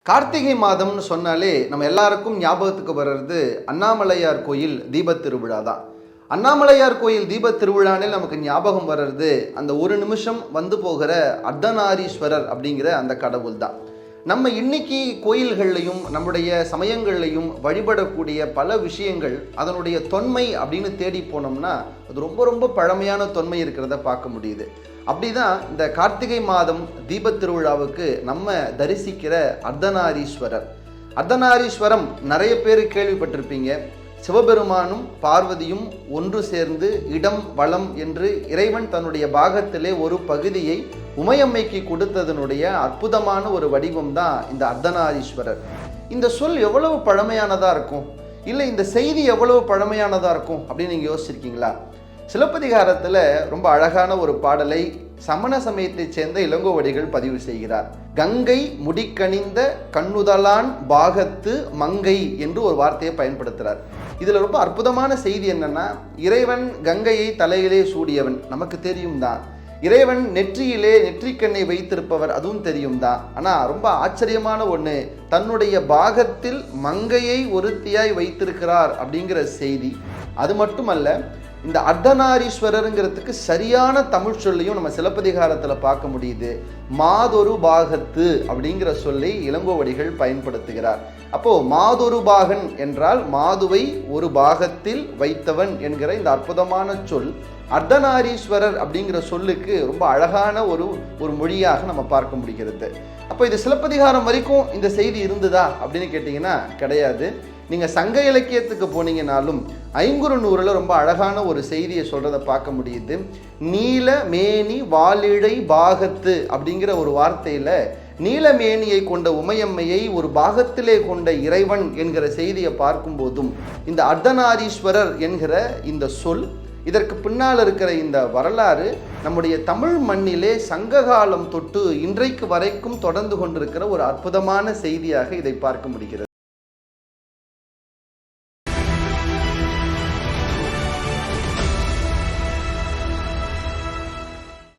கார்த்திகை மாதம்னு சொன்னாலே நம்ம எல்லாருக்கும் ஞாபகத்துக்கு வர்றது அண்ணாமலையார் கோயில் தீபத் திருவிழா தான். அண்ணாமலையார் கோயில் தீபத் திருவிழானே நமக்கு ஞாபகம் வர்றது அந்த ஒரு நிமிஷம் வந்து போகிற அர்த்தநாரீஸ்வரர் அப்படிங்கிற அந்த கடவுள் தான். நம்ம இன்னைக்கு கோயில்கள்லையும் நம்முடைய சமயங்கள்லையும் வழிபடக்கூடிய பல விஷயங்கள் அதனுடைய தொன்மை அப்படின்னு தேடி போனோம்னா அது ரொம்ப ரொம்ப பழமையான தொன்மை இருக்கிறத பார்க்க முடியுது. அப்படிதான் இந்த கார்த்திகை மாதம் தீபத் திருவிழாவுக்கு நம்ம தரிசிக்கிற அர்த்தநாரீஸ்வரர். அர்த்தநாரீஸ்வரம் நிறைய பேர் கேள்விப்பட்டிருப்பீங்க. சிவபெருமானும் பார்வதியும் ஒன்று சேர்ந்து இடம் வளம் என்று இறைவன் தன்னுடைய பாகத்திலே ஒரு பகுதியை உமையம்மைக்கு கொடுத்ததனுடைய அற்புதமான ஒரு வடிவம் தான் இந்த அர்த்தநாரீஸ்வரர். இந்த சொல் எவ்வளவு பழமையானதா இருக்கும், இல்லை இந்த செய்தி எவ்வளவு பழமையானதா இருக்கும் அப்படின்னு நீங்க யோசிச்சிருக்கீங்களா? சிலப்பதிகாரத்தில் ரொம்ப அழகான ஒரு பாடலை சமண சமயத்தைச் சேர்ந்த இளங்கோவடிகள் பதிவு செய்கிறார். கங்கை முடிக்கணிந்த கண்ணுதலான் பாகத்து மங்கை என்று ஒரு வார்த்தையை பயன்படுத்துகிறார். இதில் ரொம்ப அற்புதமான செய்தி என்னன்னா, இறைவன் கங்கையை தலையிலே சூடியவன் நமக்கு தெரியும் தான். இறைவன் நெற்றியிலே நெற்றிக்கண்ணை வைத்திருப்பவர் அதுவும் தெரியும் தான். ஆனால் ரொம்ப ஆச்சரியமான ஒன்று, தன்னுடைய பாகத்தில் மங்கையை ஒருத்தியாய் வைத்திருக்கிறார் அப்படிங்கிற செய்தி. அது மட்டுமல்ல, இந்த அர்த்தநாரீஸ்வரருங்கிறதுக்கு சரியான தமிழ் சொல்லையும் நம்ம சிலப்பதிகாரத்தில் பார்க்க முடியுது. மாதொரு பாகத்து அப்படிங்கிற சொல்லை இளங்கோவடிகள் பயன்படுத்துகிறார். அப்போ மாதொரு பாகன் என்றால் மாதுவை ஒரு பாகத்தில் வைத்தவன் என்கிற இந்த அற்புதமான சொல் அர்த்தநாரீஸ்வரர் அப்படிங்கிற சொல்லுக்கு ரொம்ப அழகான ஒரு மொழியாக நம்ம பார்க்க முடிகிறது. அப்போ இது சிலப்பதிகாரம் வரைக்கும் இந்த செய்தி இருந்ததா அப்படின்னு கேட்டிங்கன்னா கிடையாது. நீங்கள் சங்க இலக்கியத்துக்கு போனீங்கன்னாலும் ஐங்குறுநூறில் ரொம்ப அழகான ஒரு செய்தியை சொல்கிறத பார்க்க முடியுது. நீல மேனி வாலிழை பாகத்து அப்படிங்கிற ஒரு வார்த்தையில் நீலமேனியை கொண்ட உமையம்மையை ஒரு பாகத்திலே கொண்ட இறைவன் என்கிற செய்தியை பார்க்கும்போதும் இந்த அர்த்தநாரீஸ்வரர் என்கிற இந்த சொல், இதற்கு பின்னால் இருக்கிற இந்த வரலாறு நம்முடைய தமிழ் மண்ணிலே சங்ககாலம் தொட்டு இன்றைக்கு வரைக்கும் தொடர்ந்து கொண்டிருக்கிற ஒரு அற்புதமான செய்தியாக இதை பார்க்க முடிகிறது.